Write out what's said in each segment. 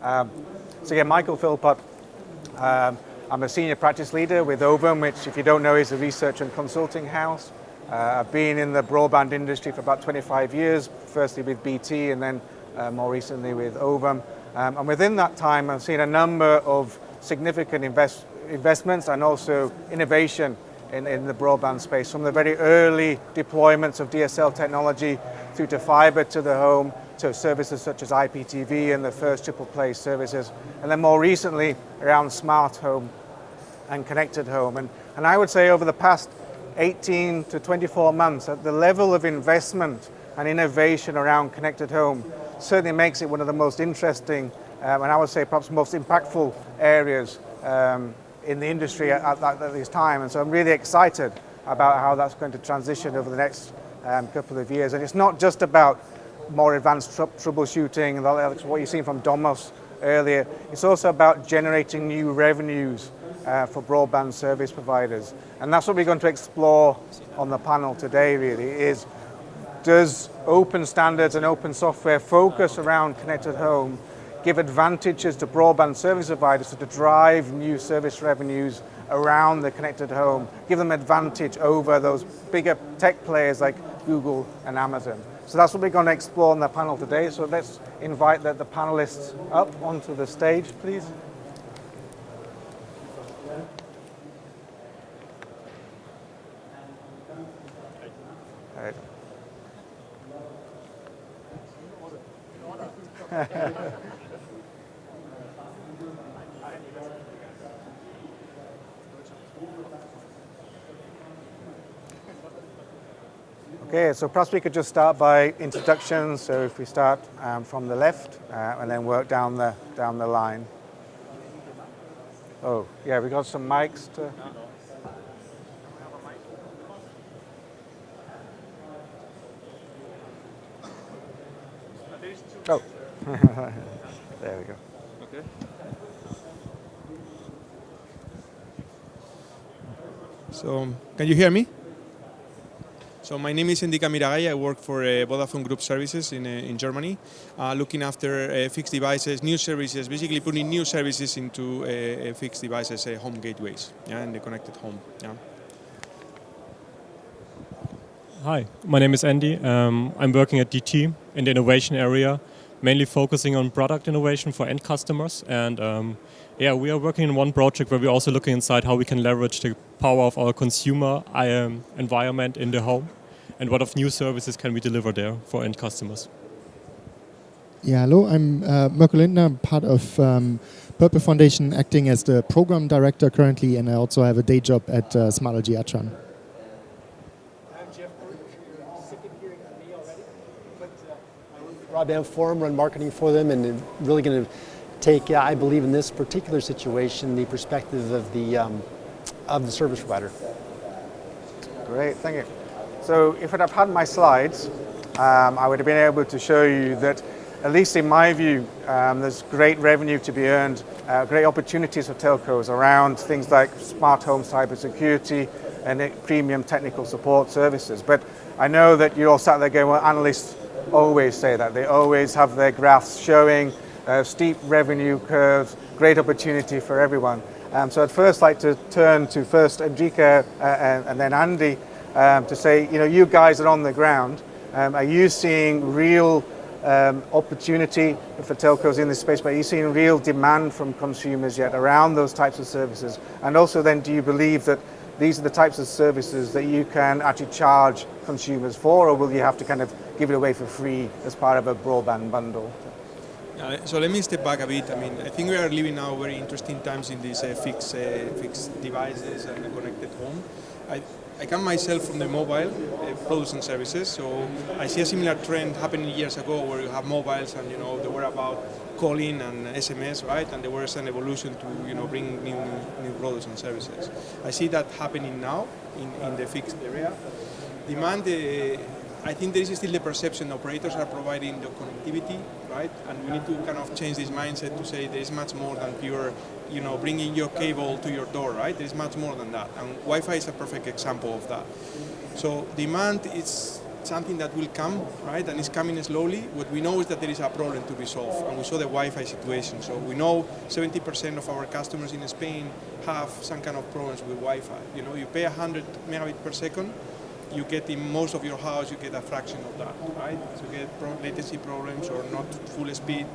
So again, Michael Philpott. I'm a senior practice leader with Ovum, which, if you don't know, is a research and consulting house. I've been in the broadband industry for about 25 years, firstly with BT and then more recently with Ovum. And within that time, I've seen a number of significant investments and also innovation in the broadband space, from the very early deployments of DSL technology through to fiber to the home, to services such as IPTV and the first triple play services, and then more recently around smart home and connected home. And I would say over the past 18 to 24 months, the level of investment and innovation around connected home certainly makes it one of the most interesting and I would say perhaps most impactful areas in the industry at this time. And so I'm really excited about how that's going to transition over the next couple of years. And it's not just about more advanced troubleshooting, what you've seen from Domos earlier. It's also about generating new revenues for broadband service providers. And that's what we're going to explore on the panel today, really, is does open standards and open software focus around connected home give advantages to broadband service providers to drive new service revenues around the connected home, give them advantage over those bigger tech players like Google and Amazon. So that's what we're going to explore on the panel today. So let's invite the panelists up onto the stage, please. All right. Okay, so perhaps we could just start by introductions. So if we start from the left and then work down the line. Oh, yeah, we got some mics to. Oh, there we go. Okay. So, can you hear me? So my name is Endika Miragai. I work for Vodafone Group Services in Germany, looking after fixed devices, new services, basically putting new services into fixed devices, home gateways, yeah, and the connected home. Yeah. Hi, my name is Andy. I'm working at DT in the innovation area, mainly focusing on product innovation for end customers. And yeah, we are working on one project where we're also looking inside how we can leverage the power of our consumer environment in the home, and what of new services can we deliver there for end customers. Yeah, hello, I'm Mirko Lindner. I'm part of prpl Foundation, acting as the program director currently, and I also have a day job at Smartology Atran. Broadband Forum, run marketing for them, and really going to take, I believe in this particular situation, the perspective of the service provider. Great, thank you. So if I'd have had my slides, I would have been able to show you that, at least in my view, there's great revenue to be earned, great opportunities for telcos around things like smart home cybersecurity and premium technical support services. But I know that you all sat there going, well, analysts always say that. They always have their graphs showing steep revenue curves, great opportunity for everyone. So I'd first like to turn to first Enrique and then Andy to say, you guys are on the ground. Are you seeing real opportunity for telcos in this space, but are you seeing real demand from consumers yet around those types of services? And also then, do you believe that these are the types of services that you can actually charge consumers for, or will you have to kind of give it away for free as part of a broadband bundle? So let me step back a bit. I mean, I think we are living now very interesting times in these fixed devices and the connected home. I come myself from the mobile products and services, so I see a similar trend happening years ago where you have mobiles and they were about calling and SMS, right? And there was an evolution to bring new products and services. I see that happening now in the fixed area. Demand, I think there is still the perception operators are providing the connectivity, right? And we need to kind of change this mindset to say there is much more than pure, bringing your cable to your door, right? There is much more than that. And Wi-Fi is a perfect example of that. So demand is something that will come, right? And it's coming slowly. What we know is that there is a problem to be solved, and we saw the Wi-Fi situation. So we know 70% of our customers in Spain have some kind of problems with Wi-Fi. You know, you pay 100 megabits per second, you get in most of your house, you get a fraction of that, right? So you get latency problems or not full speed,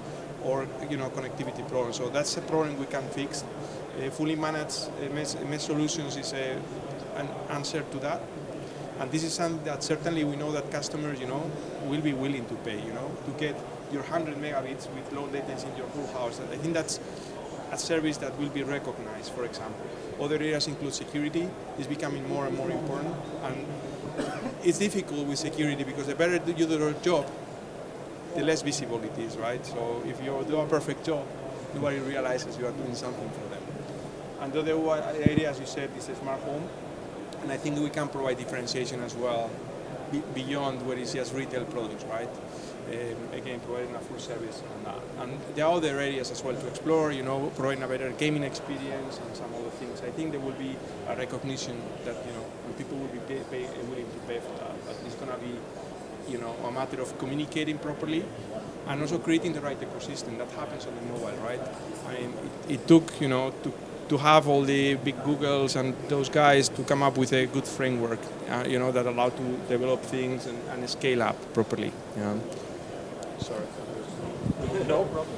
or connectivity problems. So that's a problem we can fix. Fully managed mesh solutions is an answer to that. And this is something that certainly we know that customers, will be willing to pay, to get your 100 megabits with low latency in your whole house. I think that's a service that will be recognized, for example. Other areas include security. It's becoming more and more important. And it's difficult with security because the better you do your job, the less visible it is, right? So if you do a perfect job, nobody realizes you are doing something for them. And the other area, as you said, is a smart home. And I think we can provide differentiation as well beyond what is just retail products, right? Again, providing a full service on that. And there are other areas as well to explore, providing a better gaming experience and some other things. I think there will be a recognition that, and people will be willing to pay for that. But it's going to be, a matter of communicating properly and also creating the right ecosystem. That happens on the mobile, right? I mean, it took, to have all the big Googles and those guys to come up with a good framework, that allowed to develop things and scale up properly. Sorry. No problem.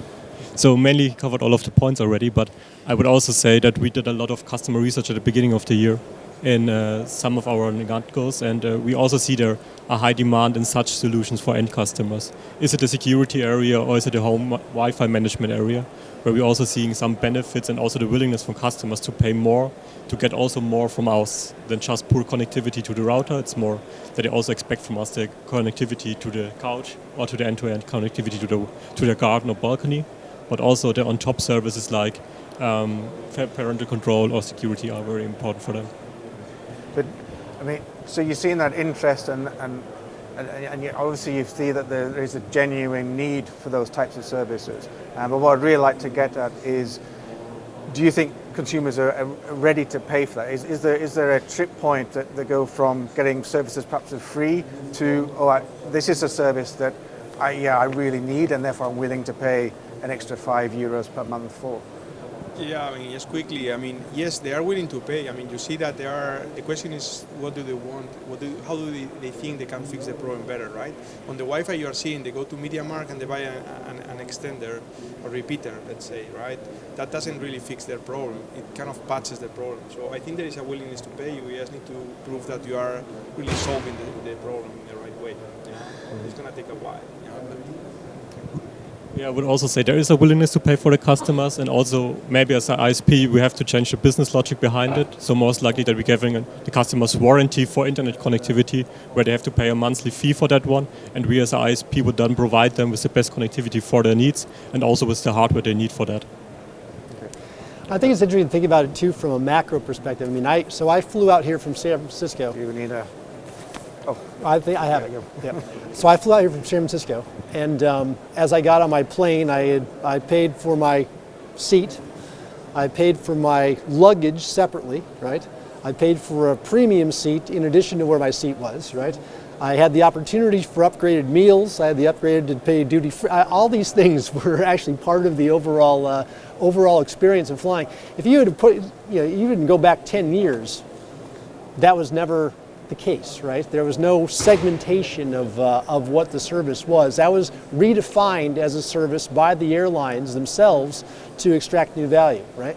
So mainly covered all of the points already, but I would also say that we did a lot of customer research at the beginning of the year in some of our goals, and we also see there a high demand in such solutions for end customers. Is it a security area or is it a home Wi-Fi management area, where we're also seeing some benefits and also the willingness from customers to pay more, to get also more from us than just poor connectivity to the router. It's more that they also expect from us the connectivity to the couch or to the end-to-end connectivity to the garden or balcony, but also the on-top services like parental control or security are very important for them. But I mean, so you're seeing that interest, and obviously you see that there is a genuine need for those types of services. But what I'd really like to get at is, do you think consumers are ready to pay for that? Is there a trip point that they go from getting services perhaps for free to, this is a service that I really need, and therefore I'm willing to pay an extra €5 per month for? Yeah, I mean, just quickly, I mean, yes, they are willing to pay. I mean, you see that the question is, what do they want? How do they think they can fix the problem better, right? On the Wi-Fi you are seeing, they go to MediaMarkt and they buy an extender or repeater, let's say, right? That doesn't really fix their problem. It kind of patches the problem. So I think there is a willingness to pay. You just need to prove that you are really solving the problem in the right way. It's going to take a while. Yeah, I would also say there is a willingness to pay for the customers, and also maybe as an ISP we have to change the business logic behind it. So most likely that we're giving the customers warranty for internet connectivity, where they have to pay a monthly fee for that one, and we as an ISP would then provide them with the best connectivity for their needs and also with the hardware they need for that. I think it's interesting to think about it too from a macro perspective. I mean, I flew out here from San Francisco. Do you need a... Oh, I think I have it. Yeah. So I flew out here from San Francisco, and as I got on my plane, I paid for my seat, I paid for my luggage separately, right? I paid for a premium seat in addition to where my seat was, right? I had the opportunity for upgraded meals. I had the upgraded to pay duty free. All these things were actually part of the overall experience of flying. If you had put, you didn't go back 10 years, that was never the case, right? There was no segmentation of what the service was. That was redefined as a service by the airlines themselves to extract new value, right?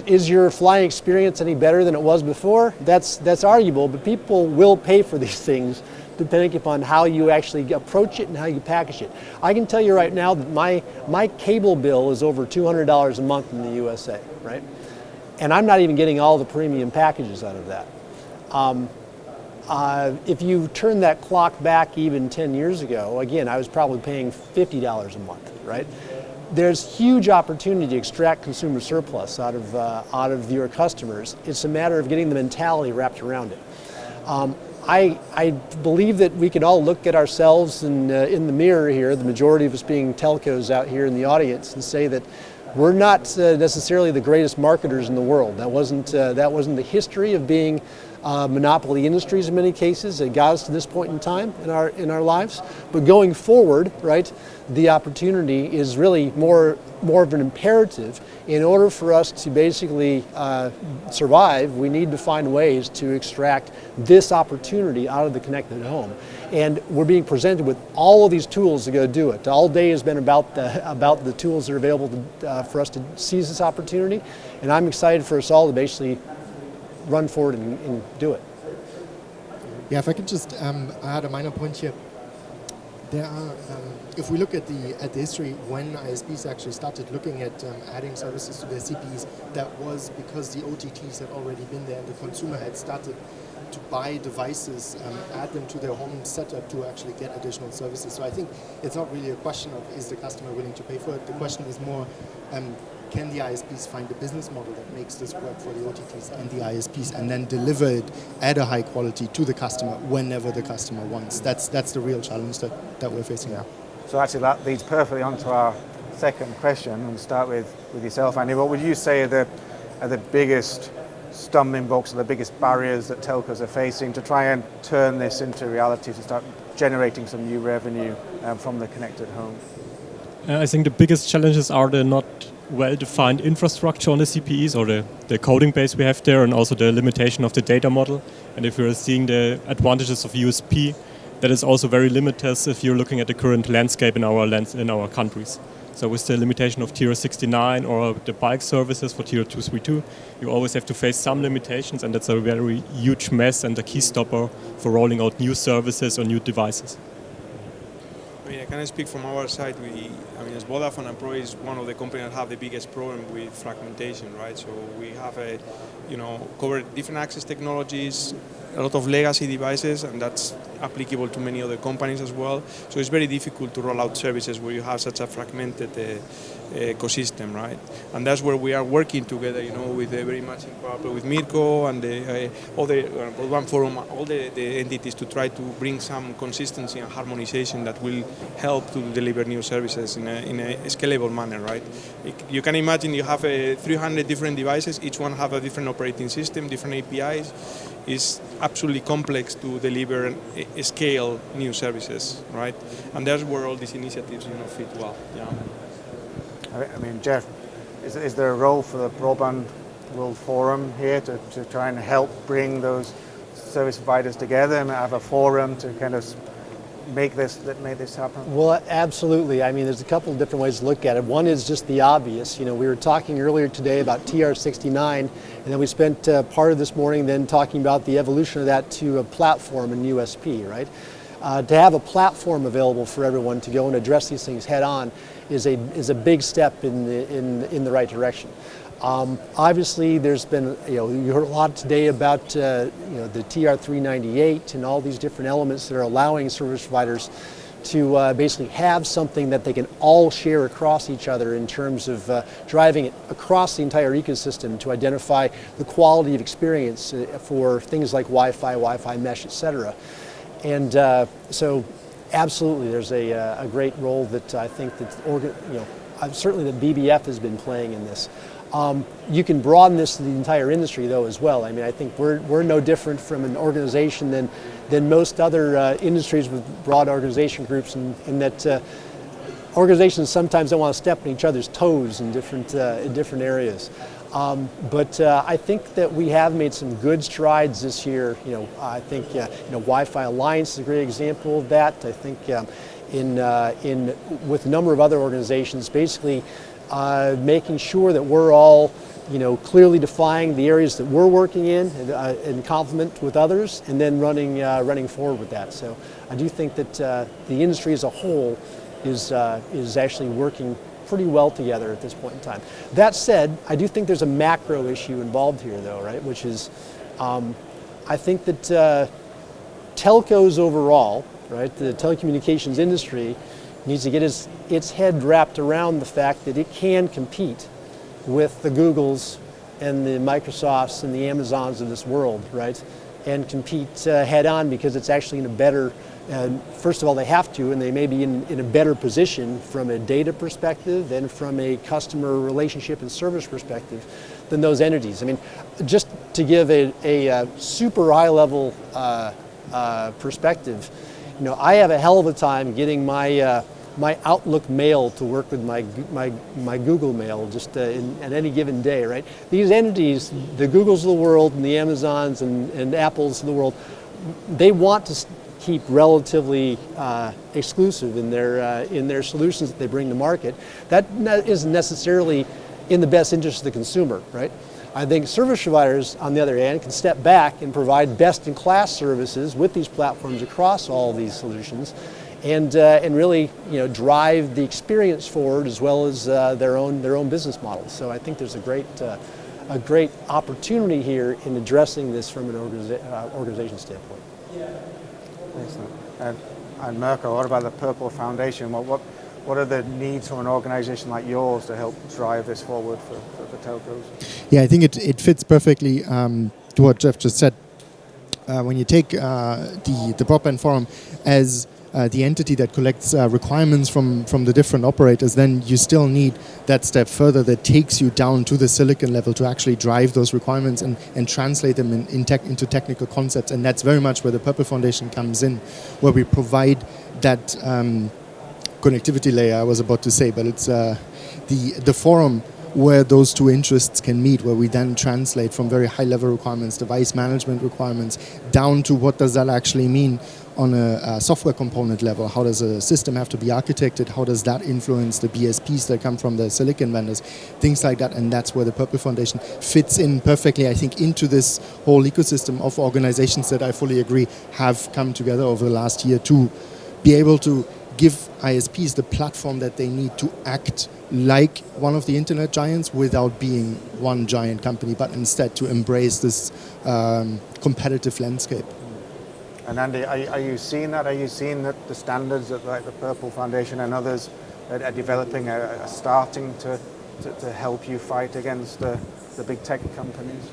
Is your flying experience any better than it was before? That's arguable, but people will pay for these things depending upon how you actually approach it and how you package it. I can tell you right now that my cable bill is over $200 a month in the USA, right? And I'm not even getting all the premium packages out of that. If you turn that clock back even 10 years ago, again, I was probably paying $50 a month, right? There's huge opportunity to extract consumer surplus out of your customers. It's a matter of getting the mentality wrapped around it. I believe that we can all look at ourselves in the mirror here, the majority of us being telcos out here in the audience, and say that we're not necessarily the greatest marketers in the world. That wasn't the history of being monopoly industries in many cases. It got us to this point in time in our lives. But going forward, right, the opportunity is really more of an imperative. In order for us to basically survive, we need to find ways to extract this opportunity out of the connected home. And we're being presented with all of these tools to go do it. All day has been about the tools that are available for us to seize this opportunity. And I'm excited for us all to basically run forward and do it. Yeah, if I could just add a minor point here. There are, if we look at the history when ISPs actually started looking at adding services to their CPEs, that was because the OTTs had already been there and the consumer had started to buy devices, add them to their home setup to actually get additional services. So I think it's not really a question of is the customer willing to pay for it. The question is more, can the ISPs find a business model that makes this work for the OTTs and the ISPs and then deliver it at a high quality to the customer whenever the customer wants. That's the real challenge that we're facing now. So actually that leads perfectly onto our second question, and start with yourself, Andy. What would you say are the biggest stumbling blocks or the biggest barriers that telcos are facing to try and turn this into reality, to start generating some new revenue from the connected home? I think the biggest challenges are the not well-defined infrastructure on the CPEs, or the coding base we have there, and also the limitation of the data model. And if you're seeing the advantages of USP, that is also very limited if you're looking at the current landscape in our countries. So with the limitation of Tier 69 or the bulk services for Tier 232, you always have to face some limitations, and that's a very huge mess and a key stopper for rolling out new services or new devices. I mean, I can speak from our side. As Vodafone, and probably is one of the companies that have the biggest problem with fragmentation, right? So we have covered different access technologies, a lot of legacy devices, and that's applicable to many other companies as well. So it's very difficult to roll out services where you have such a fragmented ecosystem, right? And that's where we are working together, with very much in partnership with Mirko and the other Broadband Forum, all the entities, to try to bring some consistency and harmonization that will help to deliver new services in a scalable manner, right? You can imagine you have 300 different devices, each one have a different operating system, different APIs. It's absolutely complex to deliver and scale new services, right? And that's where all these initiatives, fit well. Yeah. I mean, Jeff, is there a role for the Broadband World Forum here to try and help bring those service providers together and have a forum to kind of make this happen? Well, absolutely. I mean, there's a couple of different ways to look at it. One is just the obvious. We were talking earlier today about TR69, and then we spent part of this morning then talking about the evolution of that to a platform in USP, right? To have a platform available for everyone to go and address these things head on is a big step in the right direction. Obviously, there's been, you heard a lot today about, the TR398 and all these different elements that are allowing service providers to basically have something that they can all share across each other in terms of driving it across the entire ecosystem to identify the quality of experience for things like Wi-Fi mesh, etc. And so absolutely, there's a great role that I think that certainly that BBF has been playing in this. You can broaden this to the entire industry, though, as well. I mean, I think we're no different from an organization than most other industries with broad organization groups, in that organizations sometimes don't want to step on each other's toes in different areas. But I think that we have made some good strides this year. I think Wi-Fi Alliance is a great example of that. I think with a number of other organizations, basically making sure that we're all clearly defining the areas that we're working in complement with others, and then running forward with that. So I do think that the industry as a whole is actually working pretty well together at this point in time. That said, I do think there's a macro issue involved here, though, right? Which is, I think that telcos overall, right, the telecommunications industry needs to get its head wrapped around the fact that it can compete with the Googles and the Microsofts and the Amazons of this world, right? And compete head on, because it's actually in a better And first of all, they have to, and they may be in a better position from a data perspective than from a customer relationship and service perspective than those entities. I mean, just to give a super high level perspective, you know, I have a hell of a time getting my my Outlook mail to work with my Google Mail just at any given day, right? These entities, the Googles of the world and the Amazons and Apples of the world, they want to keep relatively exclusive in their solutions that they bring to market. That isn't necessarily in the best interest of the consumer, right? I think service providers, on the other hand, can step back and provide best-in-class services with these platforms across all of these solutions, and really, you know, drive the experience forward as well as their own business models. So I think there's a great opportunity here in addressing this from an organization standpoint. Excellent. And Mirko, what about the Purple Foundation? What are the needs from an organization like yours to help drive this forward for telcos? Yeah, I think it fits perfectly to what Jeff just said. When you take the Broadband Forum as the entity that collects requirements from the different operators, then you still need that step further that takes you down to the silicon level to actually drive those requirements and translate them into technical concepts. And that's very much where the Purple Foundation comes in, where we provide that connectivity layer I was about to say, but it's the forum where those two interests can meet, where we then translate from very high level requirements, device management requirements, down to what does that actually mean on a software component level. How does a system have to be architected? How does that influence the BSPs that come from the silicon vendors? Things like that, and that's where the Purple Foundation fits in perfectly, I think, into this whole ecosystem of organizations that I fully agree have come together over the last year to be able to give ISPs the platform that they need to act like one of the internet giants without being one giant company, but instead to embrace this competitive landscape. And Andy, are you seeing that? Are you seeing that the standards that like the Purple Foundation and others are developing are starting to help you fight against the big tech companies?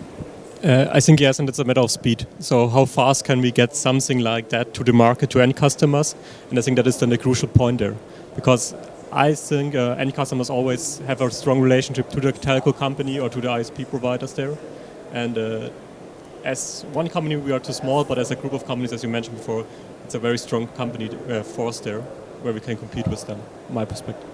I think yes, and it's a matter of speed. So how fast can we get something like that to the market, to end customers? And I think that is then the crucial point there. Because I think end customers always have a strong relationship to the telco company or to the ISP providers there. And as one company, we are too small, but as a group of companies, as you mentioned before, it's a very strong company force there, where we can compete with them, my perspective.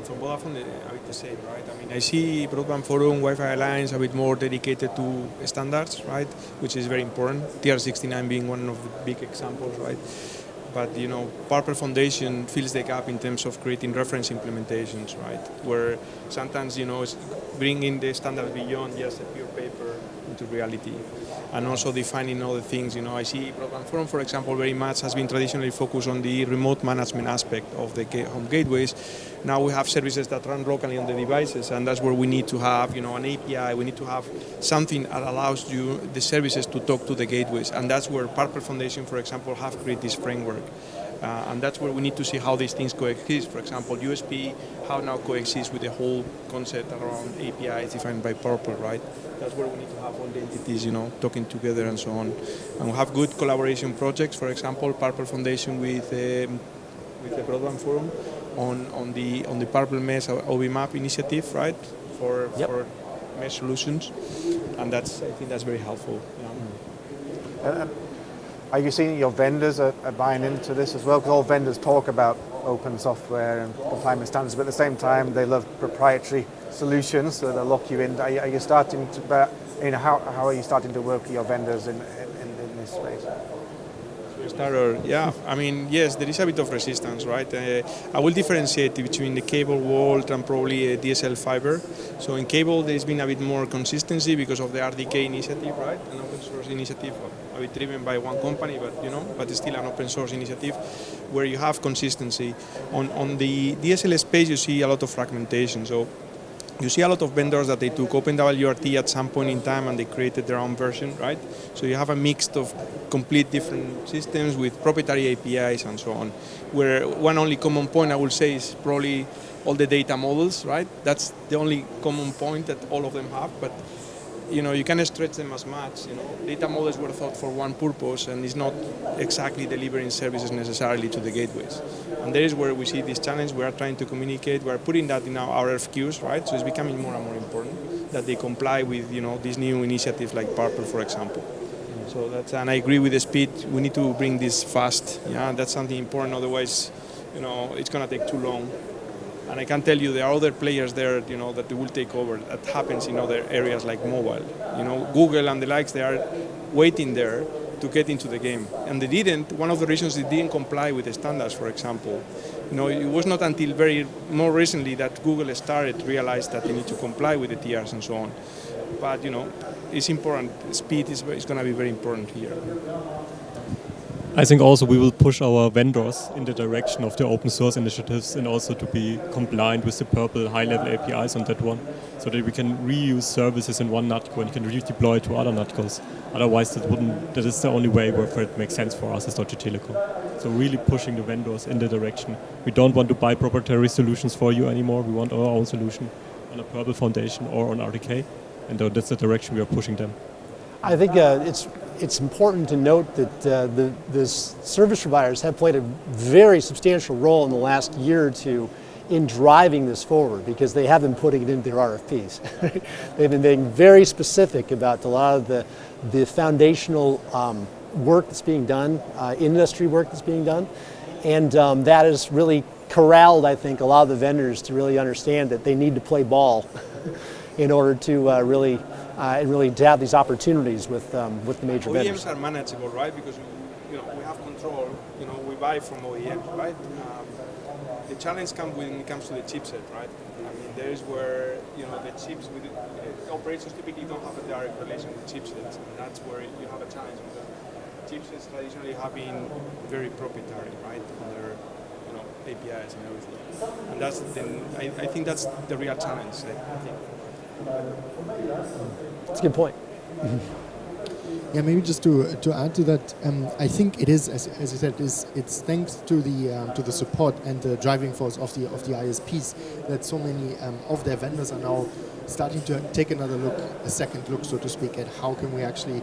From Vodafone, a bit the same, right? I mean, I see Broadband Forum, Wi-Fi Alliance a bit more dedicated to standards, right? Which is very important. TR69 being one of the big examples, right? But you know, Purple Foundation fills the gap in terms of creating reference implementations, right? Where sometimes, you know, it's bringing the standards beyond just a pure paper into reality, and also defining other things. You know, I see Broadband Forum, for example, very much has been traditionally focused on the remote management aspect of the home gateways. Now we have services that run locally on the devices, and that's where we need to have, you know, an API. We need to have something that allows you the services to talk to the gateways, and that's where Purple Foundation, for example, have created this framework. And that's where we need to see how these things coexist. For example, USP, how now coexists with the whole concept around APIs defined by Purple, right? That's where we need to have all the entities, you know, talking together and so on. And we have good collaboration projects. For example, Purple Foundation with the Broadband Forum on the Purple Mesh Ovum initiative, right? For mesh solutions, and I think that's very helpful. Yeah. Are you seeing your vendors are buying into this as well? Because all vendors talk about open software and compliance standards, but at the same time they love proprietary solutions that lock you in. Are you starting to? You know, how are you starting to work with your vendors in this space? Yeah, I mean, yes, there is a bit of resistance, right? I will differentiate between the cable world and probably a DSL fiber. So in cable, there's been a bit more consistency because of the RDK initiative, right? An open source initiative, a bit driven by one company, but you know, but it's still an open source initiative where you have consistency. On the DSL space, you see a lot of fragmentation. So you see a lot of vendors that they took OpenWRT at some point in time and they created their own version, right? So you have a mix of complete different systems with proprietary APIs and so on, where one only common point I will say is probably all the data models, right? That's the only common point that all of them have, but you can stretch them as much. Data models were thought for one purpose, and it's not exactly delivering services necessarily to the gateways. And there is where we see this challenge. We are trying to communicate. We are putting that in our RFQs, right? So it's becoming more and more important that they comply with, these new initiatives like prpl, for example. So and I agree with the speed. We need to bring this fast. Yeah, that's something important. Otherwise, it's going to take too long. And I can tell you there are other players there, that will take over. That happens in other areas like mobile. Google and the likes, they are waiting there to get into the game. And they didn't. One of the reasons they didn't comply with the standards, for example. It was not until more recently that Google started to realize that they need to comply with the TRs and so on. But, it's important. Speed is going to be very important here. I think also we will push our vendors in the direction of the open source initiatives and also to be compliant with the prpl high-level APIs on that one, so that we can reuse services in one NATCO and can redeploy to other NATCOs. Otherwise, that is the only way where it makes sense for us as Deutsche Telekom. So really pushing the vendors in the direction. We don't want to buy proprietary solutions for you anymore. We want our own solution on a prpl foundation or on RDK, and that's the direction we are pushing them. I think it's important to note that the service providers have played a very substantial role in the last year or two in driving this forward, because they have been putting it into their RFPs. They've been being very specific about a lot of the foundational work that's being done, industry work that's being done, and that has really corralled, I think, a lot of the vendors to really understand that they need to play ball in order to really to have these opportunities with the major vendors. OEMs are manageable, right? Because we have control. We buy from OEMs, right? The challenge comes when it comes to the chipset, right? I mean, there is where the chips with operations typically don't have a direct relation with chipsets, and that's where you have a challenge. Because chipsets traditionally have been very proprietary, right? On their APIs and everything, and I think that's the real challenge. I think. That's a good point. Yeah, maybe just to add to that, I think it is, as you said, it's thanks to the support and the driving force of the ISPs that so many of their vendors are now starting to take a second look, so to speak, at how can we actually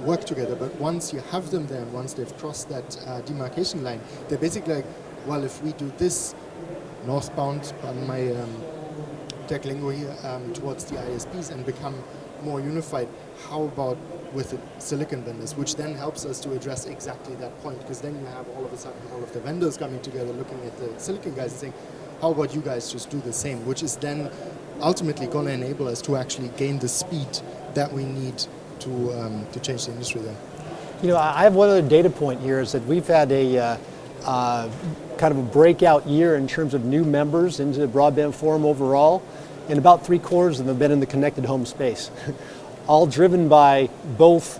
work together. But once you have them there, and once they've crossed that demarcation line, they're basically like, well, if we do this northbound on my tech lingo here towards the ISPs and become more unified, how about with the silicon vendors, which then helps us to address exactly that point, because then you have all of a sudden all of the vendors coming together looking at the silicon guys and saying, how about you guys just do the same, which is then ultimately going to enable us to actually gain the speed that we need to change the industry there. I have one other data point here, is that we've had a kind of a breakout year in terms of new members into the Broadband Forum overall, and about 3/4 of them have been in the connected home space. All driven by both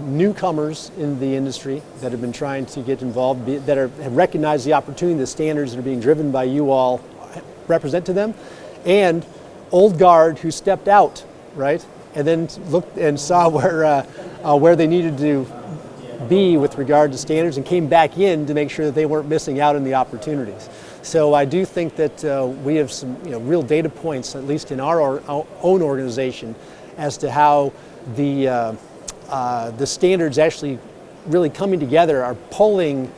newcomers in the industry that have been trying to get involved, that have recognized the opportunity, the standards that are being driven by you all represent to them, and old guard who stepped out, right, and then looked and saw where they needed to be with regard to standards, and came back in to make sure that they weren't missing out on the opportunities. So I do think that we have some real data points, at least in our own organization, as to how the standards actually really coming together are pulling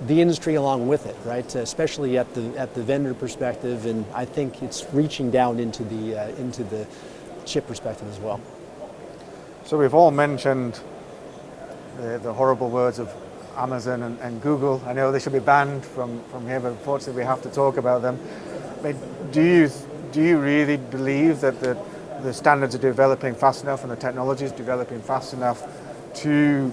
the industry along with it, right? Especially at the vendor perspective, and I think it's reaching down into the chip perspective as well. So we've all mentioned the horrible words of Amazon and Google. I know they should be banned from here, but unfortunately we have to talk about them. I mean, do you really believe that the standards are developing fast enough and the technology is developing fast enough to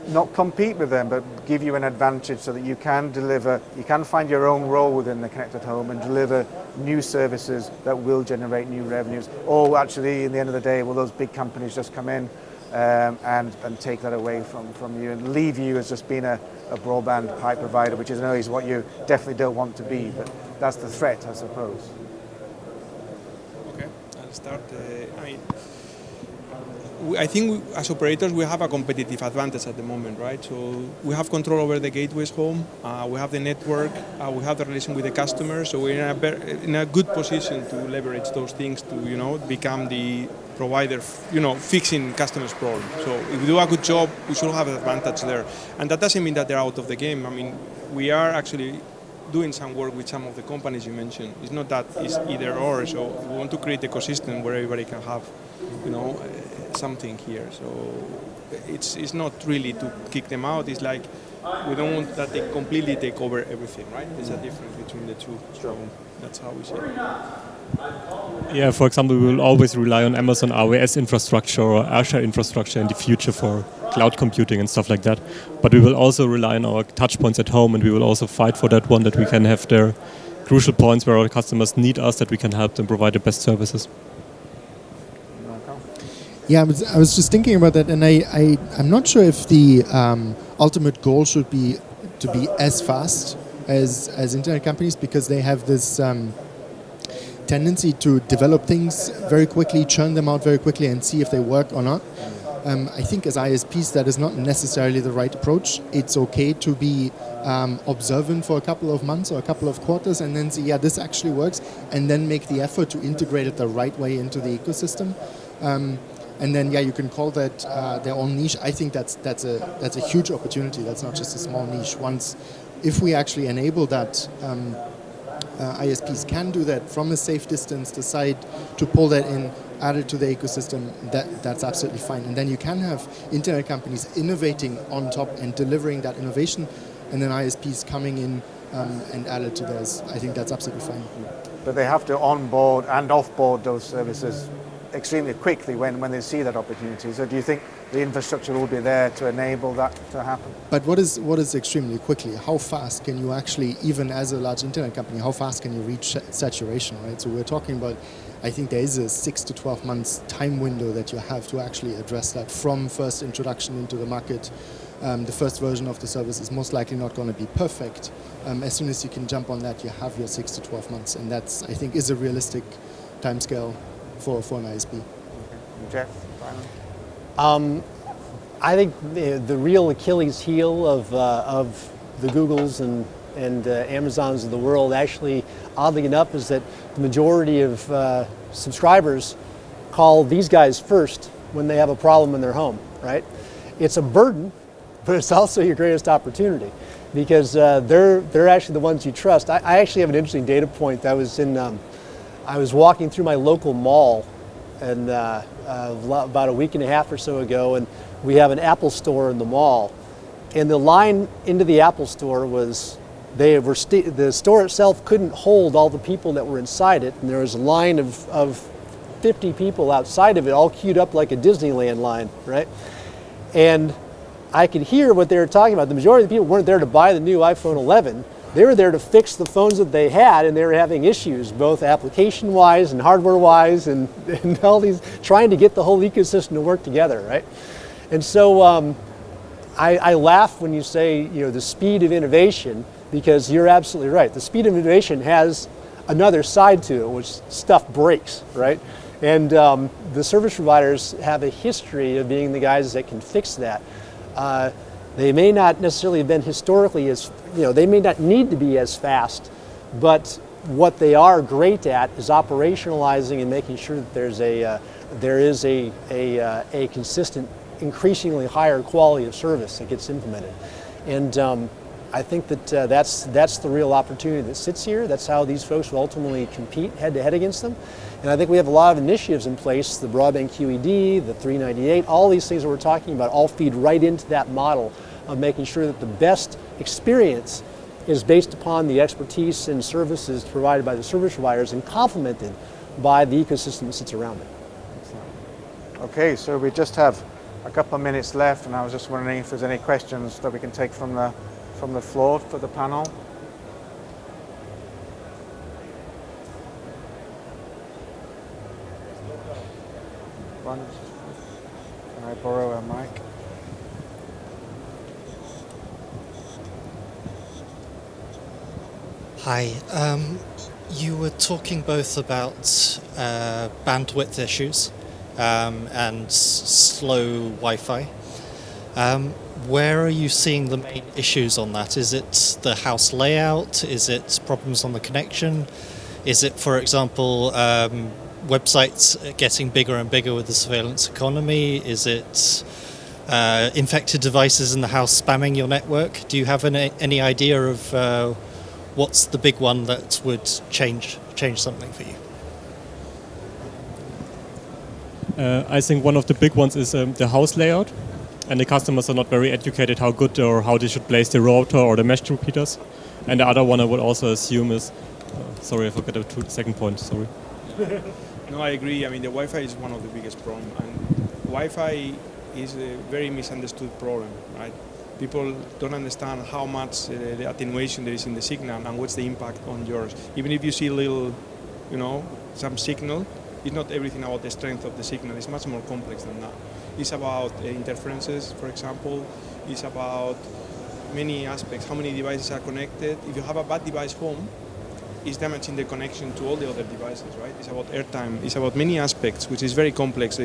not compete with them, but give you an advantage so that you can deliver, you can find your own role within the connected home and deliver new services that will generate new revenues? Or actually, in the end of the day, will those big companies just come in and take that away from you and leave you as just being a broadband pipe provider, which is what you definitely don't want to be, but that's the threat, I suppose. Okay, I'll start. I think as operators we have a competitive advantage at the moment, right? So we have control over the gateways home, we have the network, we have the relation with the customer, so we're in a good position to leverage those things to become the provider, fixing customers' problems. So if we do a good job, we should have an advantage there. And that doesn't mean that they're out of the game. I mean, we are actually doing some work with some of the companies you mentioned. It's not that it's either or. So we want to create an ecosystem where everybody can have, something here. So it's not really to kick them out. It's like we don't want that they completely take over everything, right? There's a difference between the two. So that's how we see it. Yeah, for example, we will always rely on Amazon AWS infrastructure or Azure infrastructure in the future for cloud computing and stuff like that. But we will also rely on our touch points at home, and we will also fight for that one, that we can have their crucial points where our customers need us, that we can help them provide the best services. Yeah, I was just thinking about that, and I'm not sure if the ultimate goal should be to be as fast as internet companies, because they have this tendency to develop things very quickly, churn them out very quickly, and see if they work or not. I think as ISPs that is not necessarily the right approach. It's okay to be observant for a couple of months or a couple of quarters and then see, yeah, this actually works, and then make the effort to integrate it the right way into the ecosystem. And then, yeah, you can call that their own niche. I think that's a huge opportunity. That's not just a small niche. If we actually enable that, ISPs can do that from a safe distance, decide to pull that in, add it to the ecosystem, that's absolutely fine. And then you can have internet companies innovating on top and delivering that innovation, and then ISPs coming in and add it to theirs. I think that's absolutely fine. But they have to onboard and offboard those services extremely quickly when they see that opportunity. So do you think the infrastructure will be there to enable that to happen? But what is extremely quickly? How fast can you actually, even as a large internet company, how fast can you reach saturation, right? So we're talking about, I think there is a 6 to 12 months time window that you have to actually address that from first introduction into the market. The first version of the service is most likely not going to be perfect. As soon as you can jump on that, you have your 6 to 12 months. And that's, I think, is a realistic timescale for an ISP. Jeff? I think the real Achilles heel of the Googles and Amazons of the world, actually, oddly enough, is that the majority of subscribers call these guys first when they have a problem in their home, right? It's a burden, but it's also your greatest opportunity, because they're actually the ones you trust. I actually have an interesting data point. I was walking through my local mall and about a week and a half or so ago, and we have an Apple store in the mall, and the line into the Apple store was, the store itself couldn't hold all the people that were inside it, and there was a line of 50 people outside of it, all queued up like a Disneyland line, right? And I could hear what they were talking about. The majority of the people weren't there to buy the new iPhone 11. They were there to fix the phones that they had, and they were having issues, both application-wise and hardware-wise, and all these, trying to get the whole ecosystem to work together, right? And so I laugh when you say, the speed of innovation, because you're absolutely right. The speed of innovation has another side to it, which stuff breaks, right? And the service providers have a history of being the guys that can fix that. They may not necessarily have been historically they may not need to be as fast, but what they are great at is operationalizing and making sure that there is a consistent, increasingly higher quality of service that gets implemented. And I think that that's the real opportunity that sits here. That's how these folks will ultimately compete head-to-head against them. And I think we have a lot of initiatives in place, the broadband QED, the 398, all these things that we're talking about all feed right into that model of making sure that the best experience is based upon the expertise and services provided by the service providers and complemented by the ecosystem that sits around it. Okay, so we just have a couple of minutes left, and I was just wondering if there's any questions that we can take from the floor for the panel. Can I borrow a mic? Hi. You were talking both about bandwidth issues and slow Wi-Fi. Where are you seeing the main issues on that? Is it the house layout? Is it problems on the connection? Is it, for example, websites getting bigger and bigger with the surveillance economy? Is it infected devices in the house spamming your network? Do you have any idea of what's the big one that would change something for you? I think one of the big ones is the house layout, and the customers are not very educated how good or how they should place the router or the mesh repeaters. And the other one I would also assume is, sorry, I forgot the second point, sorry. No, I agree. I mean, the Wi-Fi is one of the biggest problems, and Wi-Fi is a very misunderstood problem, right? People don't understand how much the attenuation there is in the signal and what's the impact on yours. Even if you see a little, some signal, it's not everything about the strength of the signal. It's much more complex than that. It's about interferences, for example. It's about many aspects, how many devices are connected. If you have a bad device home, it's damaging the connection to all the other devices, right? It's about airtime. It's about many aspects, which is very complex.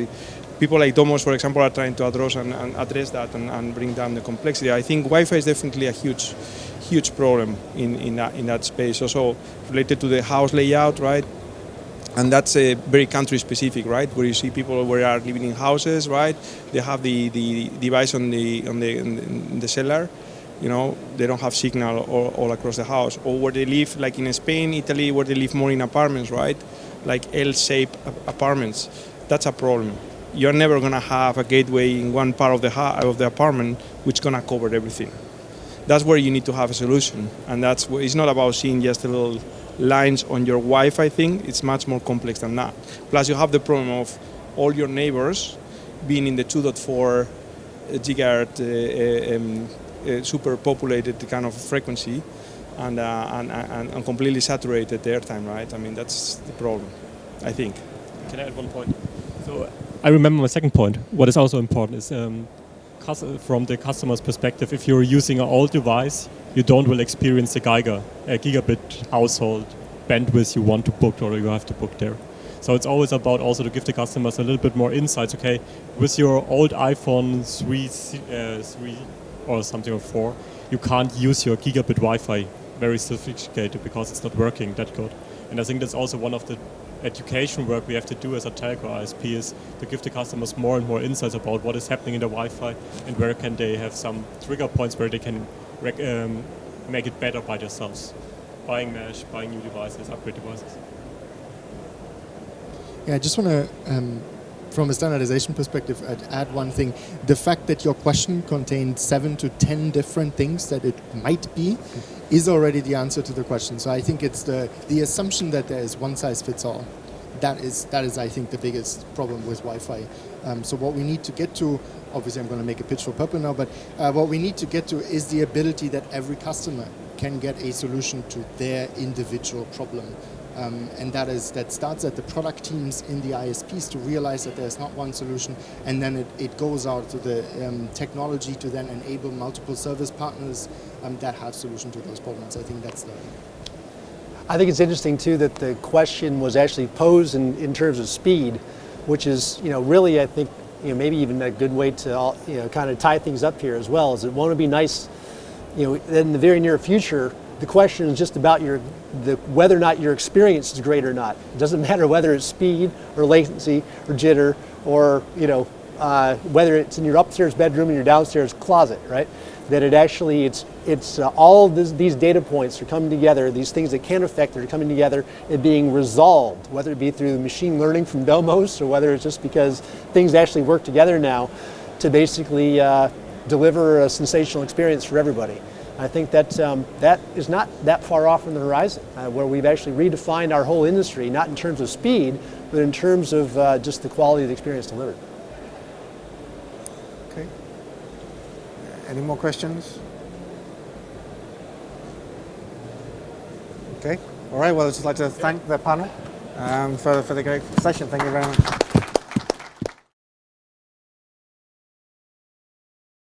People like Domos, for example, are trying to address that and bring down the complexity. I think Wi-Fi is definitely a huge problem in that space. Also related to the house layout, right? And that's a very country specific, right? Where you see people where are living in houses, right? They have the device in the cellar. They don't have signal all across the house. Or where they live, like in Spain, Italy, where they live more in apartments, right? Like L-shaped apartments. That's a problem. You're never gonna have a gateway in one part of the apartment which gonna cover everything. That's where you need to have a solution. And that's where it's not about seeing just a little lines on your Wi-Fi thing. It's much more complex than that. Plus, you have the problem of all your neighbors being in the 2.4 gigahertz super populated kind of frequency and completely saturated the airtime, right? I mean, that's the problem, I think. Can I add one point? So I remember my second point. What is also important is from the customer's perspective, if you're using an old device, you don't will experience the gigabit household bandwidth you want to book or you have to book there. So it's always about also to give the customers a little bit more insights. Okay, with your old iPhone 3 or something or 4, you can't use your gigabit Wi-Fi very sophisticated because it's not working that good. And I think that's also one of the education work we have to do as a telco ISP is to give the customers more and more insights about what is happening in the Wi-Fi and where can they have some trigger points where they can make it better by themselves. Buying mesh, buying new devices, upgrade devices. Yeah, I just want to, from a standardization perspective, I'd add one thing. The fact that your question contained 7 to 10 different things that it might be is already the answer to the question. So I think it's the assumption that there is one size fits all. That is, I think, the biggest problem with Wi-Fi. So what we need to get to, obviously I'm going to make a pitch for Purple now, but what we need to get to is the ability that every customer can get a solution to their individual problem. And that starts at the product teams in the ISPs to realize that there's not one solution, and then it goes out to the technology to then enable multiple service partners that have solution to those problems. I think that's I think it's interesting too that the question was actually posed in terms of speed, which is really I think maybe even a good way to kind of tie things up here as well. Is it won't it be nice in the very near future? The question is just about whether or not your experience is great or not. It doesn't matter whether it's speed or latency or jitter or whether it's in your upstairs bedroom or your downstairs closet, right? That it's all these data points are coming together. These things that can affect are coming together and being resolved, whether it be through machine learning from Domos or whether it's just because things actually work together now to basically deliver a sensational experience for everybody. I think that that is not that far off on the horizon, where we've actually redefined our whole industry, not in terms of speed, but in terms of just the quality of the experience delivered. Okay. Any more questions? Okay. All right. Well, I'd just like to thank the panel for the great session. Thank you very much.